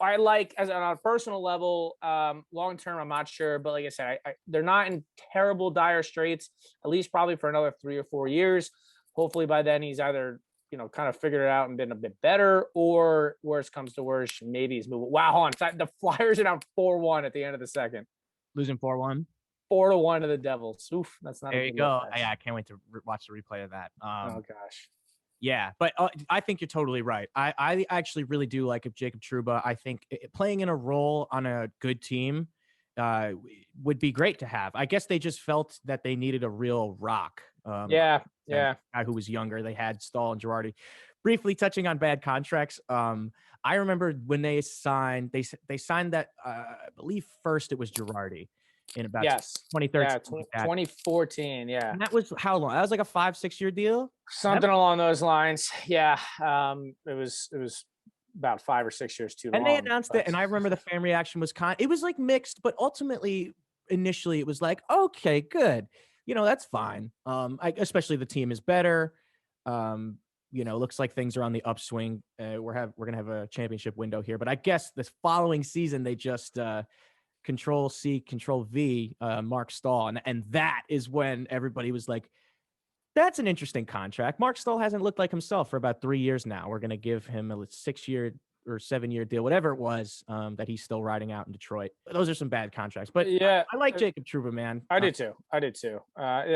I like on a personal level. Long term, I'm not sure, but like I said, they're not in terrible dire straits. At least probably for another 3 or 4 years. Hopefully by then he's either, kind of figured it out and been a bit better, or worst comes to worst, maybe he's moving. Wow, hold on. The Flyers are down 4-1 at the end of the second. Losing 4-1? 4-1 to the Devils. Oof, that's not. There you go. Yeah, I can't wait to watch the replay of that. Oh gosh. Yeah, but I think you're totally right. I actually really do like Jacob Trouba. I think playing in a role on a good team, would be great to have. I guess they just felt that they needed a real rock. Yeah. Guy who was younger. They had Staal and Girardi. Briefly touching on bad contracts. I remember when they signed that. I believe first it was Girardi in about Yes. 2013. Yeah. like that. 2014. Yeah. And that was how long? That was like a 5-6 year deal. Something along those lines. Yeah. It was about 5 or 6 years too long. And they announced it, and I remember the fan reaction was it was like mixed, but ultimately, initially, it was like, okay, good, that's fine. Especially the team is better. Looks like things are on the upswing. We're gonna have a championship window here, but I guess this following season they just Control C, Control V, Marc Staal, and that is when everybody was like, that's an interesting contract. Marc Staal hasn't looked like himself for about 3 years now. We're going to give him a 6-year or 7-year deal, whatever it was, that he's still riding out in Detroit. Those are some bad contracts, but yeah, I like Jacob Trouba, man. I did too.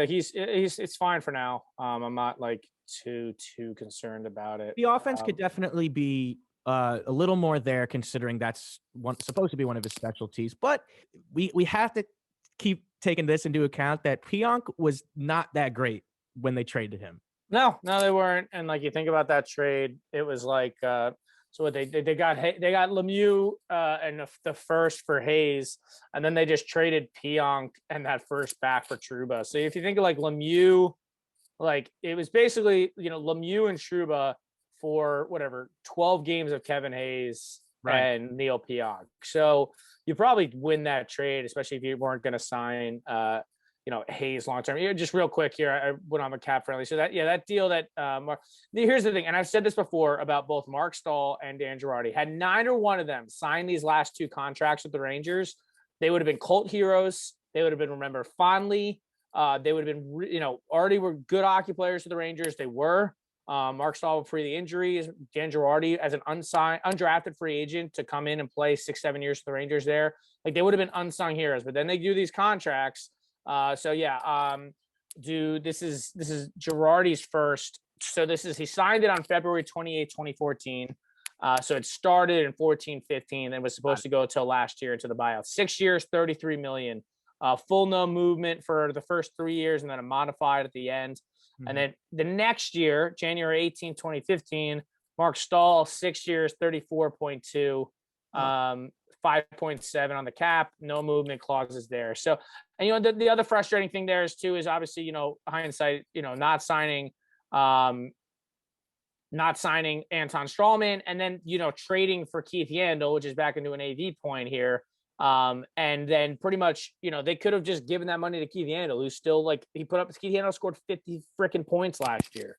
He's it's fine for now. I'm not like too concerned about it. The offense could definitely be a little more there, considering that's supposed to be one of his specialties. But we have to keep taking this into account that Pionk was not that great when they traded him. No, they weren't. And like you think about that trade, it was like so what they got Lemieux and the first for Hayes, and then they just traded Pionk and that first back for Trouba. So if you think of like Lemieux, like it was basically Lemieux and Trouba for 12 games of Kevin Hayes and Neil Pionk. So you probably win that trade, especially if you weren't going to sign Hayes long term. Just real quick here, I went on the cap friendly. So that deal that here's the thing, and I've said this before about both Marc Staal and Dan Girardi. Had neither one of them signed these last 2 contracts with the Rangers, they would have been cult heroes. They would have been remembered fondly. They would have been, already were good hockey players for the Rangers. They were. Marc Staal free the injuries. Dan Girardi as an undrafted free agent to come in and play 6-7 years for the Rangers there. Like they would have been unsung heroes. But then they do these contracts. This is Girardi's first. So he signed it on February 28, 2014. So it started in 14-15 and was supposed to go till last year into the buyout. 6 years, $33 million. Full no movement for the first 3 years and then a modified at the end. Mm-hmm. And then the next year, January 18, 2015, Marc Staal, 6 years, 34.2. 5.7 on the cap, no movement clauses there. So, and the other frustrating thing there is obviously, hindsight, not signing Anton Strome and then, trading for Keith Yandel, which is back into an AV point here. And then pretty much, they could have just given that money to Keith Yandel, who's still Keith Yandel scored 50 freaking points last year.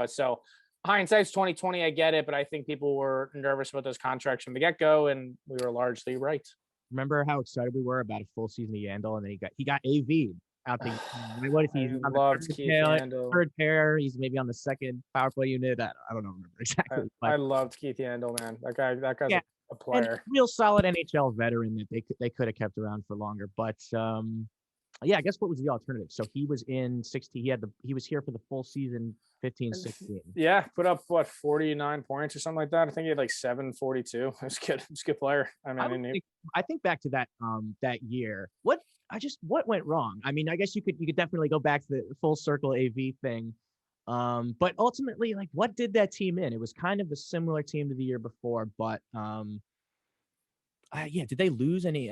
So hindsight's 2020. I get it, but I think people were nervous about those contracts from the get-go, and we were largely right. Remember how excited we were about a full season of Yandel, and then he got AV'd out the. What if he's on the third pair? He's maybe on the second power play unit. I don't know exactly. I loved Keith Yandel, man. That guy's a player, and real solid NHL veteran that they could have kept around for longer, but. I guess what was the alternative? So he was in 60. He was here for the full season, 15-16. Yeah, put up 49 points or something like that. I think he had 742. It was good. It was a good player. I think back to that that year. What went wrong? I mean, I guess you could definitely go back to the full circle AV thing. But ultimately, what did that team in? It was kind of a similar team to the year before, but did they lose any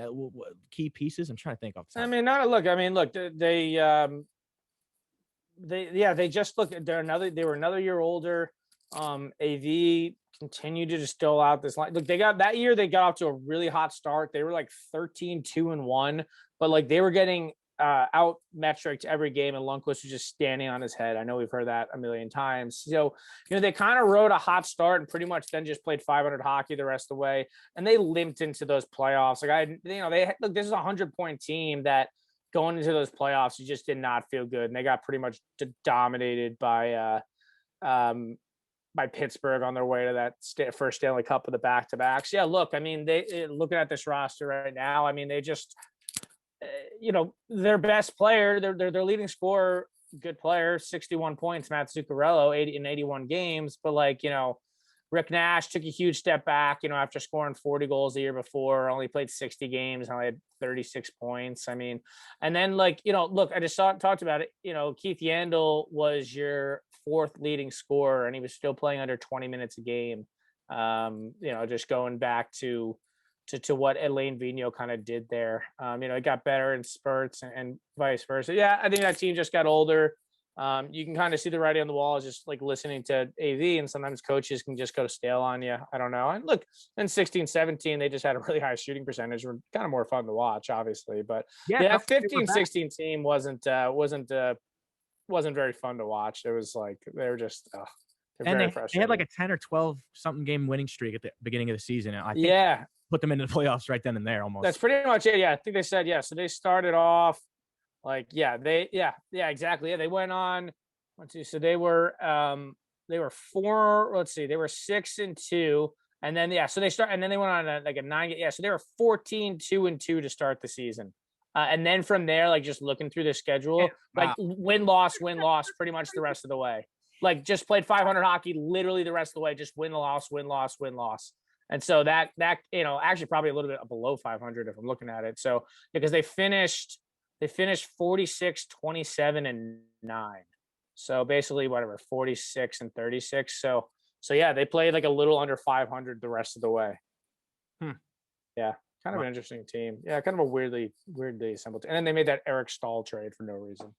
key pieces? I'm trying to think of. They just look. They were another year older. AV continued to just dole out this line. Look, they got off to a really hot start. They were 13-2-1, but they were getting out metrics every game, and Lundqvist was just standing on his head. I know we've heard that a million times. So, they kind of rode a hot start and pretty much then just played 500 hockey the rest of the way, and they limped into those playoffs. This is a 100-point team that going into those playoffs, you just did not feel good, and they got pretty much dominated by Pittsburgh on their way to that first Stanley Cup of the back-to-backs. Yeah, look, looking at this roster right now, they just their best player, their leading scorer, good player, 61 points, Matt Zuccarello, 80 in 81 games. But Rick Nash took a huge step back, after scoring 40 goals the year before, only played 60 games, only had 36 points. I mean, and then look, I just talked about it. Keith Yandel was your fourth leading scorer, and he was still playing under 20 minutes a game. Just going back to what Elaine Vigneault kind of did there. It got better in spurts and vice versa. Yeah, I think that team just got older. You can kind of see the writing on the wall, just like listening to AV, and sometimes coaches can just go stale on you. I don't know. And look, in 16-17, they just had a really high shooting percentage. Were kind of more fun to watch, obviously. But yeah, 15-16 team wasn't very fun to watch. It was like they were just and they had like a 10 or 12 something game winning streak at the beginning of the season. I think put them into the playoffs right then and there almost. That's pretty much it. Yeah, I think they said So they started off exactly. Yeah, they went on. Let's see. So they were 6-2, and then so they start, and then they went on a 9. Yeah, so they were 14-2-2 to start the season. And then from there, just looking through the schedule, win loss, pretty much the rest of the way. Just played 500 hockey literally the rest of the way, just win loss. And so that actually probably a little bit below 500 if I'm looking at it. So because they finished 46-27-9. So basically 46-36. So yeah, they played a little under 500 the rest of the way. Yeah. Kind of an interesting team. Yeah, kind of a weirdly assembled team. And then they made that Marc Staal trade for no reason.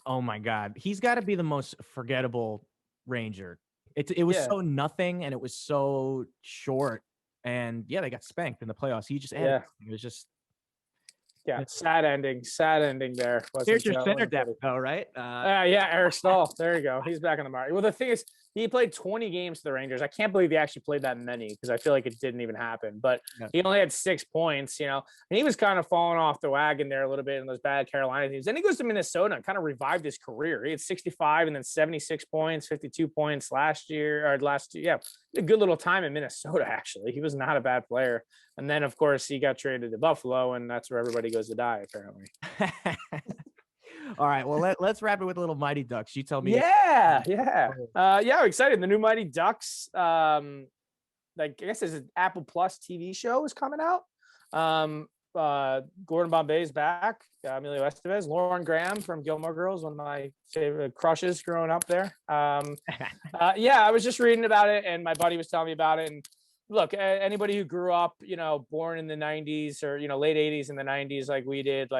Oh my God. He's got to be the most forgettable Ranger. It was so nothing, and it was so short. And yeah, they got spanked in the playoffs. He just it was just sad ending there. Here's your center depth though, right? Marc Staal. There you go. He's back on the market. Well, the thing is, he played 20 games for the Rangers. I can't believe he actually played that many, because I feel like it didn't even happen. But he only had 6 points, and he was kind of falling off the wagon there a little bit in those bad Carolina teams. Then he goes to Minnesota and kind of revived his career. He had 65 and then 76 points, 52 points last year. A good little time in Minnesota, actually. He was not a bad player. And then, of course, he got traded to Buffalo, and that's where everybody goes to die, apparently. All right, well, let's wrap it with a little Mighty Ducks. You tell me. Yeah. I'm excited. The new Mighty Ducks, I guess it's an Apple Plus TV show is coming out. Gordon Bombay's back. Emilio Estevez, Lauren Graham from Gilmore Girls, one of my favorite crushes growing up there. I was just reading about it, and my buddy was telling me about it. And look, anybody who grew up, born in the 90s or, late 80s and the 90s like we did,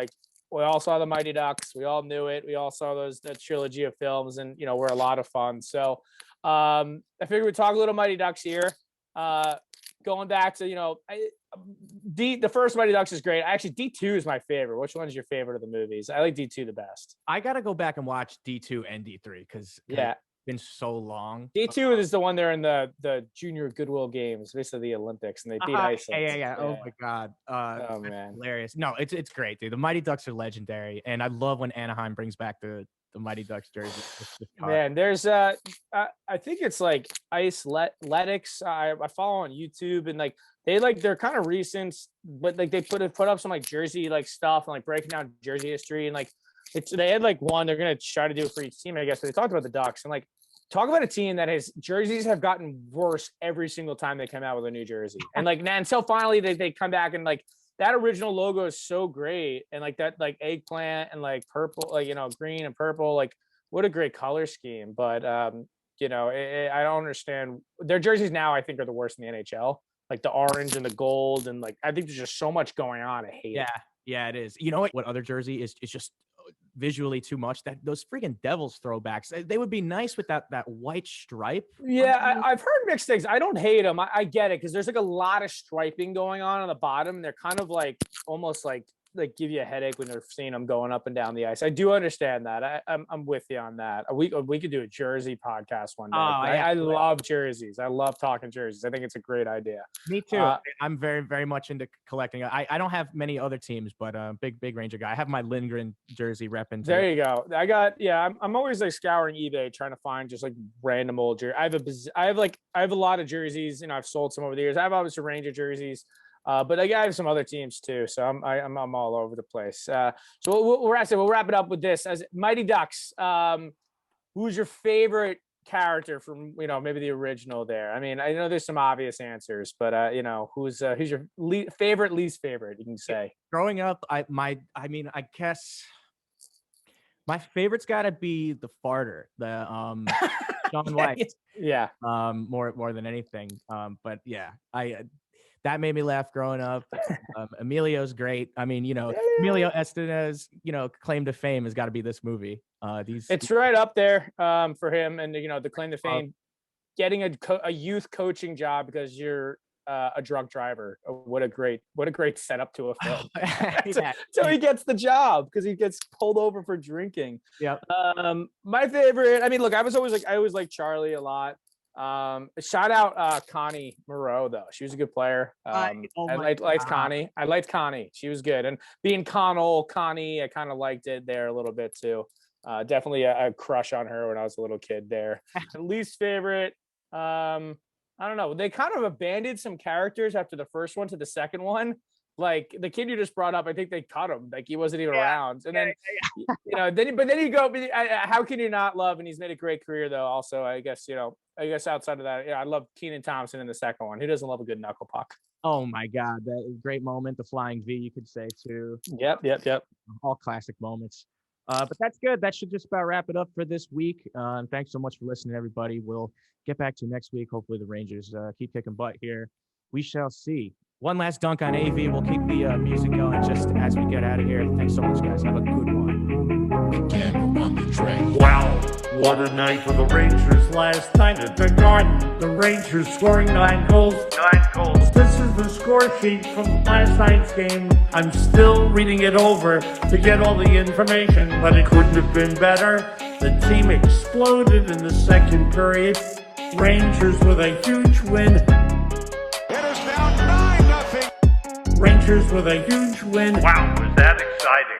we all saw the Mighty Ducks. We all knew it. We all saw that trilogy of films, and were a lot of fun. So I figured we'd talk a little Mighty Ducks here. Going back to the first Mighty Ducks is great. Actually, D2 is my favorite. Which one's your favorite of the movies? I like D2 the best. I gotta go back and watch D2 and D3 because it's been so long. D2 is the one they're in the Junior Goodwill Games, basically the Olympics, and they beat Iceland. Yeah. Oh my God. Oh man, hilarious. No, it's great, dude. The Mighty Ducks are legendary, and I love when Anaheim brings back the Mighty Ducks jersey. Man, there's I think it's like Iceletics. I follow on YouTube, and they're kind of recent, but they put up some jersey stuff and breaking down jersey history, and they had one. They're gonna try to do it for each team, I guess. But they talked about the Ducks, and talk about a team that has jerseys have gotten worse every single time they come out with a new jersey, and until finally they come back, and that original logo is so great, and that eggplant and purple, green and purple, what a great color scheme. But I don't understand their jerseys now. I think are the worst in the NHL. The orange and the gold, and I think there's just so much going on. I hate it. Yeah, it is. You know what other jersey is just visually too much? That those freaking Devils throwbacks, they would be nice with that white stripe. Yeah, I've heard mixed things. I don't hate them. I get it, because there's a lot of striping going on the bottom. They're kind of almost give you a headache when you're seeing them going up and down the ice. I do understand that. I'm with you on that. We could do a jersey podcast one day. I love jerseys. I love talking jerseys. I think it's a great idea. Me too. I'm very, very much into collecting. I don't have many other teams, but big Ranger guy. I have my Lindgren jersey repping. There you go. I'm always scouring eBay trying to find just random old jersey. I have a lot of jerseys. I've sold some over the years. I have obviously Ranger jerseys. But I have some other teams too, so I'm all over the place. So we'll wrap it up with this as Mighty Ducks. Who's your favorite character from maybe the original there? I mean, I know there's some obvious answers, but who's your favorite, least favorite? You can say. Growing up, I guess my favorite's got to be the farter, the Sean White. Yeah. More than anything. But yeah, that made me laugh growing up. Emilio's great. I mean, Emilio Esteves, claim to fame has got to be this movie. It's right up there for him, and the claim to fame, getting a youth coaching job because you're a drunk driver. What a great setup to a film. So he gets the job because he gets pulled over for drinking. Yeah. My favorite. I mean, look, I always like Charlie a lot. Shout out Connie Moreau though. She was a good player. I liked Connie. I liked Connie. She was good. And being Connie, I kind of liked it there a little bit too. Definitely a crush on her when I was a little kid there. Least favorite. I don't know. They kind of abandoned some characters after the first one to the second one. Like the kid you just brought up, I think they cut him. Like he wasn't even around. And then, then you go, how can you not love? And he's made a great career though. Also, I guess outside of that, I love Keenan Thompson in the second one. Who doesn't love a good knuckle puck? Oh my God. That great moment. The flying V, you could say too. Yep. All classic moments. But that's good. That should just about wrap it up for this week. And thanks so much for listening, everybody. We'll get back to you next week. Hopefully the Rangers keep kicking butt here. We shall see. One last dunk on AV. We'll keep the music going just as we get out of here. Thanks so much, guys. Have a good one. Again on the train. Wow, what a night for the Rangers last night at the Garden. The Rangers scoring 9 goals. 9 goals. This is the score sheet from last night's game. I'm still reading it over to get all the information, but it couldn't have been better. The team exploded in the second period. Rangers with a huge win. It is now 9-0. Rangers with a huge win. Wow, was that exciting.